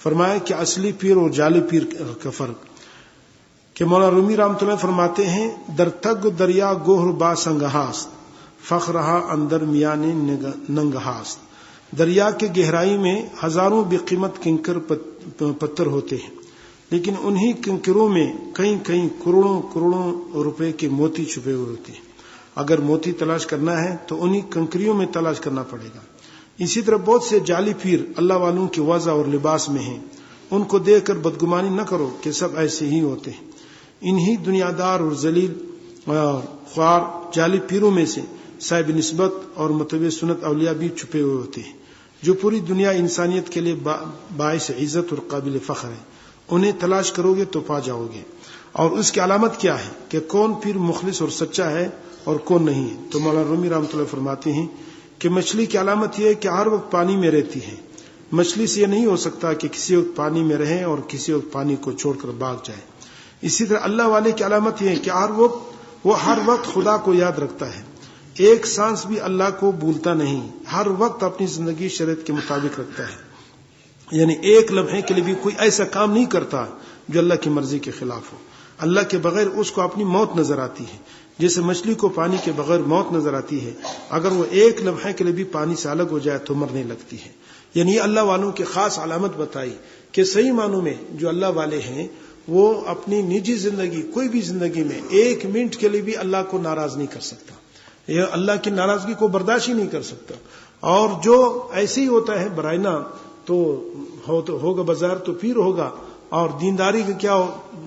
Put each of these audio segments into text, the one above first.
فرمایا کہ اصلی پیر اور جعلی پیر کا فرق کہ مولانا رومی رحمۃ اللہ فرماتے ہیں در تگ دریا گوہر با سنگہاست فخرہا اندر میان ننگہاست. دریا کے گہرائی میں ہزاروں بے قیمت کنکر پتھر ہوتے ہیں، لیکن انہی کنکروں میں کئی کئی کروڑوں روپے کے موتی چھپے ہوئے ہوتے ہیں. اگر موتی تلاش کرنا ہے تو انہی کنکریوں میں تلاش کرنا پڑے گا. اسی طرح بہت سے جعلی پیر اللہ والوں کے وضع اور لباس میں ہیں. ان کو دیکھ کر بدگمانی نہ کرو کہ سب ایسے ہی ہوتے ہیں. انہی دنیادار اور ذلیل خوار جعلی پیروں میں سے صاحب نسبت اور متبع سنت اولیاء بھی چھپے ہوئے ہوتے ہیں، جو پوری دنیا انسانیت کے لیے باعث عزت اور قابل فخر ہے. انہیں تلاش کرو گے تو پا جاؤ گے. اور اس کی علامت کیا ہے کہ کون پیر مخلص اور سچا ہے اور کون نہیں ہے؟ تو مولانا رومی رحمۃ اللہ فرماتے ہیں کہ مچھلی کی علامت یہ ہے کہ ہر وقت پانی میں رہتی ہے. مچھلی سے یہ نہیں ہو سکتا کہ کسی وقت پانی میں رہے اور کسی وقت پانی کو چھوڑ کر بھاگ جائے. اسی طرح اللہ والے کی علامت یہ ہے کہ وہ ہر وقت خدا کو یاد رکھتا ہے. ایک سانس بھی اللہ کو بھولتا نہیں، ہر وقت اپنی زندگی شریعت کے مطابق رکھتا ہے. یعنی ایک لمحے کے لیے بھی کوئی ایسا کام نہیں کرتا جو اللہ کی مرضی کے خلاف ہو. اللہ کے بغیر اس کو اپنی موت نظر آتی ہے، جیسے مچھلی کو پانی کے بغیر موت نظر آتی ہے. اگر وہ ایک لمحے کے لیے بھی پانی سے الگ ہو جائے تو مرنے لگتی ہے. یعنی یہ اللہ والوں کی خاص علامت بتائی کہ صحیح معنوں میں جو اللہ والے ہیں وہ اپنی نجی زندگی، کوئی بھی زندگی میں ایک منٹ کے لیے بھی اللہ کو ناراض نہیں کر سکتا. یہ اللہ کی ناراضگی کو برداشت ہی نہیں کر سکتا. اور جو ایسے ہی ہوتا ہے برائنا تو ہوگا بازار تو پیر ہوگا، اور دینداری کا کیا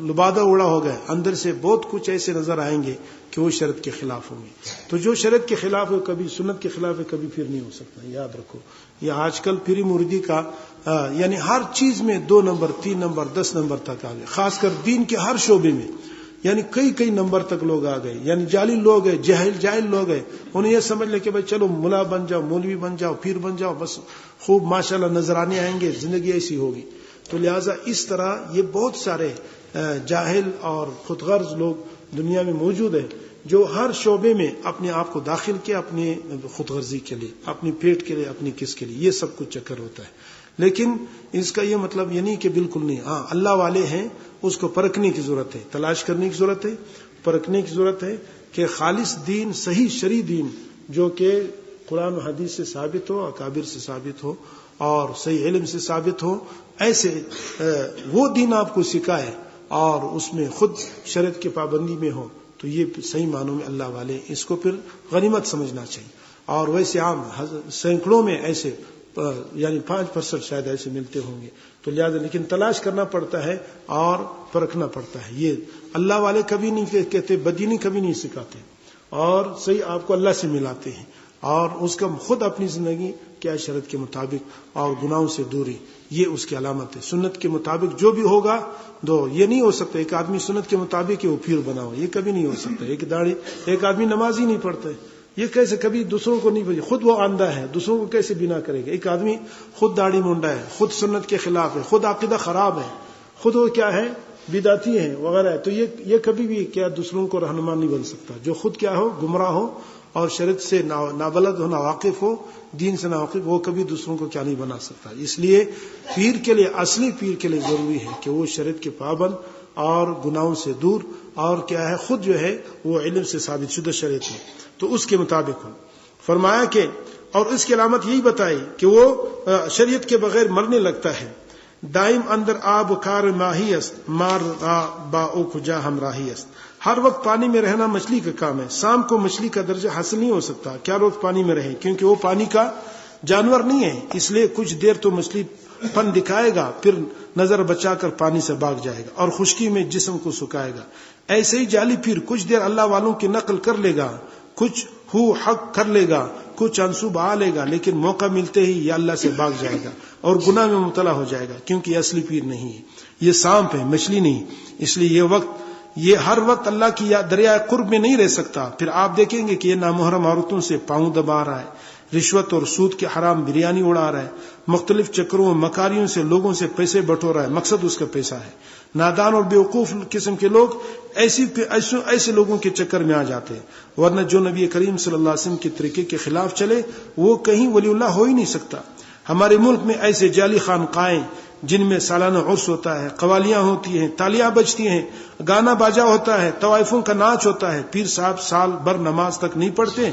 لبادہ اڑا ہوگا، اندر سے بہت کچھ ایسے نظر آئیں گے کہ وہ شریعت کے خلاف ہوں گے. تو جو شریعت کے خلاف ہے کبھی سنت کے خلاف ہے کبھی پیر نہیں ہو سکتا. یاد رکھو یہ آج کل پیری مریدی کا یعنی ہر چیز میں 2 نمبر 3 نمبر 10 نمبر تک آ گئے، خاص کر دین کے ہر شعبے میں. یعنی کئی نمبر تک لوگ آ گئے. یعنی جعلی لوگ ہیں، جاہل لوگ ہیں. انہیں یہ سمجھ لے کہ بھائی چلو ملا بن جاؤ، مولوی بن جاؤ، پیر بن جاؤ، بس خوب ماشاءاللہ نذرانے آئیں گے، زندگی ایسی ہوگی. تو لہٰذا اس طرح یہ بہت سارے جاہل اور خود غرض لوگ دنیا میں موجود ہیں جو ہر شعبے میں اپنے آپ کو داخل کیا اپنے خود غرضی کے لیے، اپنی پیٹ کے لیے، اپنی کس کے لیے. یہ سب کچھ چکر ہوتا ہے. لیکن اس کا یہ مطلب یہ نہیں کہ بالکل نہیں. ہاں اللہ والے ہیں، اس کو پرکھنے کی ضرورت ہے، تلاش کرنے کی ضرورت ہے، پرکھنے کی ضرورت ہے کہ خالص دین، صحیح شرعی دین جو کہ قرآن و حدیث سے ثابت ہو، اکابر سے ثابت ہو اور صحیح علم سے ثابت ہو، ایسے وہ دین آپ کو سکھائے اور اس میں خود شریعت کی پابندی میں ہو، تو یہ صحیح معنوں میں اللہ والے. اس کو پھر غنیمت سمجھنا چاہیے. اور ویسے عام سینکڑوں میں ایسے یعنی 5% شاید ایسے ملتے ہوں گے. تو لہٰذا لیکن تلاش کرنا پڑتا ہے اور پرکھنا پڑتا ہے. یہ اللہ والے کبھی نہیں کہتے، بدینی کبھی نہیں سکھاتے، اور صحیح آپ کو اللہ سے ملاتے ہیں. اور اس کا خود اپنی زندگی کیا شریعت کے مطابق اور گناہوں سے دوری، یہ اس کی علامت ہے. سنت کے مطابق جو بھی ہوگا یہ نہیں ہو سکتا ایک آدمی سنت کے مطابق وہ پیر بناؤ، یہ کبھی نہیں ہو سکتا. ایک آدمی نماز ہی نہیں پڑھتا ہے، یہ کیسے کبھی دوسروں کو نہیں، خود وہ اندھا ہے، دوسروں کو کیسے بنا کرے گا. ایک آدمی خود داڑھی مونڈا ہے، خود سنت کے خلاف ہے، خود عقیدہ خراب ہے، خود وہ کیا ہے بدعتی ہے وغیرہ ہے، تو یہ کبھی بھی کیا دوسروں کو رہنما نہیں بن سکتا. جو خود کیا ہو گمراہ ہو اور شریعت سے نابلد ہو، ناواقف ہو، دین سے ناواقف، وہ کبھی دوسروں کو کیا نہیں بنا سکتا. اس لیے پیر کے لیے، اصلی پیر کے لیے ضروری ہے کہ وہ شریعت کے پابند اور گناہوں سے دور اور کیا ہے خود جو ہے وہ علم سے ثابت شدہ شریعت میں تو اس کے مطابق ہو. فرمایا کہ اور اس کی علامت یہی بتائی کہ وہ شریعت کے بغیر مرنے لگتا ہے. دائم اندر آب کار ماہی است، مار با او کجا ہمراہی است. ہر وقت پانی میں رہنا مچھلی کا کام ہے. شام کو مچھلی کا درجہ حاصل نہیں ہو سکتا کیا روز پانی میں رہے، کیونکہ وہ پانی کا جانور نہیں ہے. اس لیے کچھ دیر تو مچھلی پن دکھائے گا، پھر نظر بچا کر پانی سے بھاگ جائے گا اور خشکی میں جسم کو سکھائے گا. ایسے ہی جعلی پیر کچھ دیر اللہ والوں کی نقل کر لے گا، کچھ حق کر لے گا، کچھ انصوب آ لے گا، لیکن موقع ملتے ہی یہ اللہ سے بھاگ جائے گا اور گناہ میں مبتلا ہو جائے گا، کیونکہ یہ اصلی پیر نہیں ہے، یہ سانپ ہے، مچھلی نہیں. اس لیے یہ ہر وقت اللہ کی دریائے قرب میں نہیں رہ سکتا. پھر آپ دیکھیں گے کہ یہ نامحرم عورتوں سے پاؤں دبا رہا ہے، رشوت اور سود کے حرام بریانی اڑا رہا ہے، مختلف چکروں مکاریوں سے لوگوں سے پیسے بٹور رہا ہے، مقصد اس کا پیسہ ہے. نادان اور بیوقوف قسم کے لوگ ایسے لوگوں کے چکر میں آ جاتے ہیں. ورنہ جو نبی کریم صلی اللہ علیہ وسلم کے طریقے کے خلاف چلے وہ کہیں ولی اللہ ہو ہی نہیں سکتا. ہمارے ملک میں ایسے جعلی خانقاہیں جن میں سالانہ عرس ہوتا ہے، قوالیاں ہوتی ہیں، تالیاں بجتی ہیں، گانا باجا ہوتا ہے، طوائفوں کا ناچ ہوتا ہے، پیر صاحب سال بھر نماز تک نہیں پڑھتے،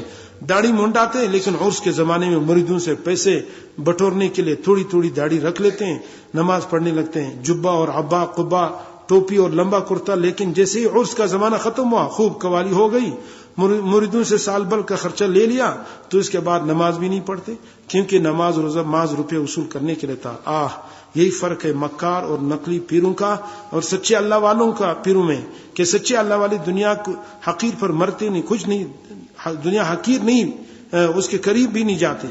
داڑھی منڈاتے ہیں، لیکن عرس کے زمانے میں مریدوں سے پیسے بٹورنے کے لیے تھوڑی تھوڑی داڑھی رکھ لیتے ہیں، نماز پڑھنے لگتے ہیں، جبہ اور عبا قبا، ٹوپی اور لمبا کرتا، لیکن جیسے ہی عرس کا زمانہ ختم ہوا، خوب قوالی ہو گئی، مریدوں سے سال بھر کا خرچہ لے لیا، تو اس کے بعد نماز بھی نہیں پڑھتے، کیونکہ نماز روزہ ماز روپے وصول کرنے کے لیے تھا۔ یہی فرق ہے مکار اور نقلی پیروں کا اور سچے اللہ والوں کا پیروں میں، کہ سچے اللہ والے دنیا کو حقیر پر مرتے نہیں، کچھ نہیں، دنیا حقیر نہیں، اس کے قریب بھی نہیں جاتے۔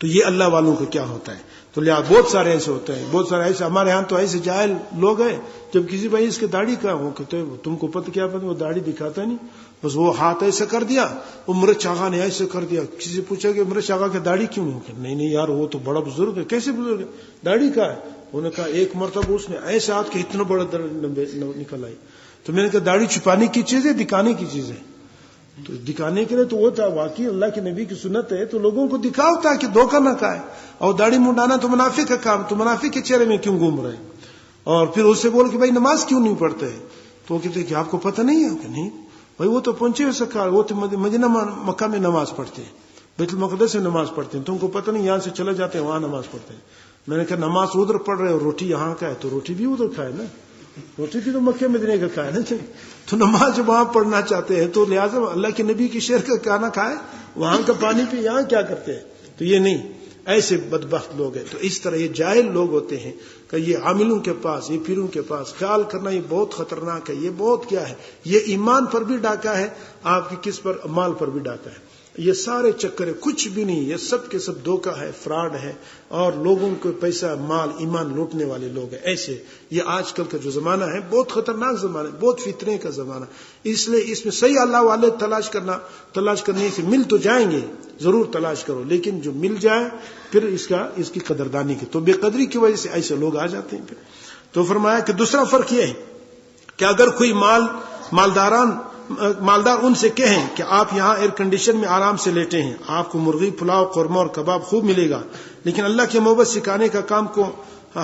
تو یہ اللہ والوں کا کیا ہوتا ہے؟ تو لہٰذا بہت سارے ایسے ہوتے ہیں، بہت سارے ایسے، ہمارے ہاں تو ایسے جاہل لوگ ہیں، جب کسی بھائی اس کے داڑھی کا وہ کہتے ہیں تم کو پتہ کیا پتہ، وہ داڑھی دکھاتا نہیں، بس وہ ہاتھ ایسا کر دیا، وہ مرچ آغا نے ایسے کر دیا، کسی سے پوچھا کہ مرچ آغا کی داڑھی کیوں نہیں؟ نہیں یار وہ تو بڑا بزرگ ہے۔ کیسے بزرگ ہے؟ داڑھی کا ہے۔ انہوں نے کہا ایک مرتبہ اس نے ایسے ہاتھ کے اتنا بڑا نکل آئی، تو میں نے کہا داڑھی چھپانے کی چیز ہے دکھانے کی چیز ہے؟ تو دکھانے کے لیے تو وہ تھا، واقعی اللہ کے نبی کی سنت ہے تو لوگوں کو دکھاؤ تاکہ دھوکہ نہ کھائے، اور داڑھی منڈانا تو منافق کا کام، تو منافق کے چہرے میں کیوں گھوم رہے ہیں؟ اور پھر اس سے بول کہ بھائی نماز کیوں نہیں پڑھتے؟ تو وہ کہتے کہ آپ کو پتہ نہیں ہے کہ نہیں بھائی وہ تو پہنچے ہوئے سرکار، وہ تو مدینہ مکہ میں نماز پڑھتے ہیں، بیت المقدس میں نماز پڑھتے ہیں، تم کو پتہ نہیں، یہاں سے چلے جاتے ہیں وہاں نماز پڑھتے ہیں۔ میں نے کہا نماز ادھر پڑھ رہے اور روٹی یہاں کا ہے، تو روٹی بھی ادھر کھائے نا، روٹی بھی تو مکہ مدینے کا کھائے نا، تو نماز جب وہاں پڑھنا چاہتے ہیں تو لہٰذا اللہ کے نبی کی شعر کا کھانا کھائے، وہاں کا پانی پی، یہاں کیا کرتے ہیں؟ تو یہ نہیں، ایسے بدبخت لوگ ہیں۔ تو اس طرح یہ جاہل لوگ ہوتے ہیں کہ یہ عاملوں کے پاس، یہ پیروں کے پاس خیال کرنا یہ بہت خطرناک ہے، یہ بہت کیا ہے، یہ ایمان پر بھی ڈاکہ ہے، آپ کی کس پر، مال پر بھی ڈاکہ ہے۔ یہ سارے چکر ہے، کچھ بھی نہیں، یہ سب کے سب دھوکہ ہے، فراڈ ہے، اور لوگوں کو پیسہ مال ایمان لوٹنے والے لوگ ہیں ایسے۔ یہ آج کل کا جو زمانہ ہے بہت خطرناک زمانہ ہے، بہت فتنے کا زمانہ، اس لیے اس میں صحیح اللہ والے تلاش کرنے سے مل تو جائیں گے، ضرور تلاش کرو، لیکن جو مل جائے پھر اس کی قدردانی کی، تو بے قدری کی وجہ سے ایسے لوگ آ جاتے ہیں پھر۔ تو فرمایا کہ دوسرا فرق یہ ہے کہ اگر کوئی مالدار ان سے کہیں کہ آپ یہاں ایئر کنڈیشن میں آرام سے لیٹے ہیں، آپ کو مرغی پلاؤ قورمہ اور کباب خوب ملے گا، لیکن اللہ کی محبت سکھانے کا کام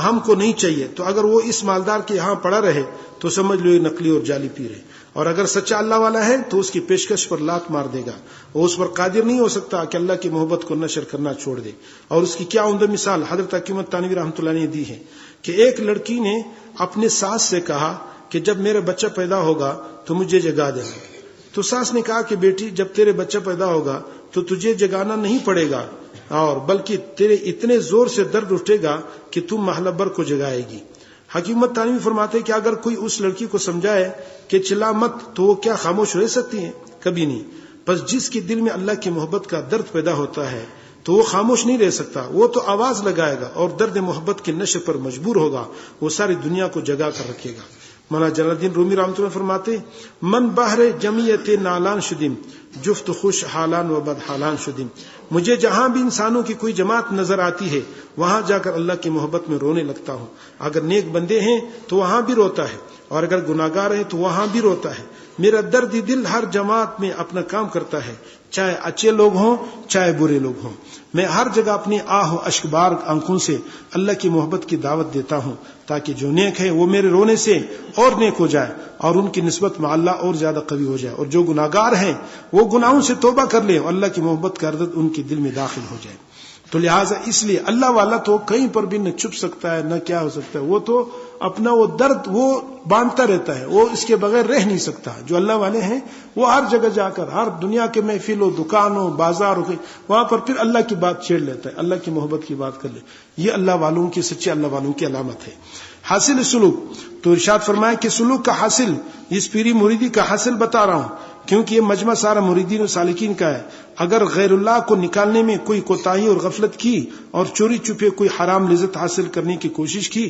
ہم کو نہیں چاہیے، تو اگر وہ اس مالدار کے یہاں پڑا رہے تو سمجھ لو یہ نقلی اور جعلی پیر ہے، اور اگر سچا اللہ والا ہے تو اس کی پیشکش پر لات مار دے گا، وہ اس پر قادر نہیں ہو سکتا کہ اللہ کی محبت کو نشر کرنا چھوڑ دے۔ اور اس کی کیا عمدہ مثال حضرت حکیمت تانوی رحمۃ اللہ نے دی ہے کہ ایک لڑکی نے اپنے ساس سے کہا کہ جب میرا بچہ پیدا ہوگا تو مجھے جگا دینا، تو ساس نے کہا کہ بیٹی جب تیرے بچہ پیدا ہوگا تو تجھے جگانا نہیں پڑے گا، اور بلکہ تیرے اتنے زور سے درد اٹھے گا کہ تم محلہ بھر کو جگائے گی۔ حکیمت تانوی فرماتے کہ اگر کوئی اس لڑکی کو سمجھائے کہ چلا مت تو وہ کیا خاموش رہ سکتی ہے؟ کبھی نہیں۔ بس جس کے دل میں اللہ کی محبت کا درد پیدا ہوتا ہے تو وہ خاموش نہیں رہ سکتا، وہ تو آواز لگائے گا اور درد محبت کے نشے پر مجبور ہوگا، وہ ساری دنیا کو جگا کر رکھے گا۔ مولانا جلال الدین رومی رحمۃ اللہ فرماتے من بحر جمعیت نالان شدیم جفت خوش حالان و بد حالان شدیم، مجھے جہاں بھی انسانوں کی کوئی جماعت نظر آتی ہے وہاں جا کر اللہ کی محبت میں رونے لگتا ہوں، اگر نیک بندے ہیں تو وہاں بھی روتا ہے، اور اگر گناہگار ہیں تو وہاں بھی روتا ہے، میرا دردی دل ہر جماعت میں اپنا کام کرتا ہے، چاہے اچھے لوگ ہوں چاہے برے لوگ ہوں، میں ہر جگہ اپنی آہ و اشکبار آنکھوں سے اللہ کی محبت کی دعوت دیتا ہوں تاکہ جو نیک ہے وہ میرے رونے سے اور نیک ہو جائے اور ان کی نسبت میں اللہ اور زیادہ قوی ہو جائے، اور جو گناہگار ہیں وہ گناہوں سے توبہ کر لیں اور اللہ کی محبت کا عرض ان کے دل میں داخل ہو جائے۔ تو لہٰذا اس لیے اللہ والا تو کہیں پر بھی نہ چھپ سکتا ہے نہ کیا ہو سکتا ہے، وہ تو اپنا وہ درد وہ باندھتا رہتا ہے، وہ اس کے بغیر رہ نہیں سکتا۔ جو اللہ والے ہیں وہ ہر جگہ جا کر ہر دنیا کے محفل ہو، دکان ہو، بازار ہو، وہاں پر پھر اللہ کی بات چھیڑ لیتا ہے، اللہ کی محبت کی بات کر لے، یہ اللہ والوں کی، سچے اللہ والوں کی علامت ہے۔ حاصل سلوک، تو ارشاد فرمایا کہ سلوک کا حاصل، اس پیری مریدی کا حاصل بتا رہا ہوں کیونکہ یہ مجمع سارا مریدین و سالکین کا ہے۔ اگر غیر اللہ کو نکالنے میں کوئی کوتاہی اور غفلت کی اور چوری چھپے کوئی حرام لذت حاصل کرنے کی کوشش کی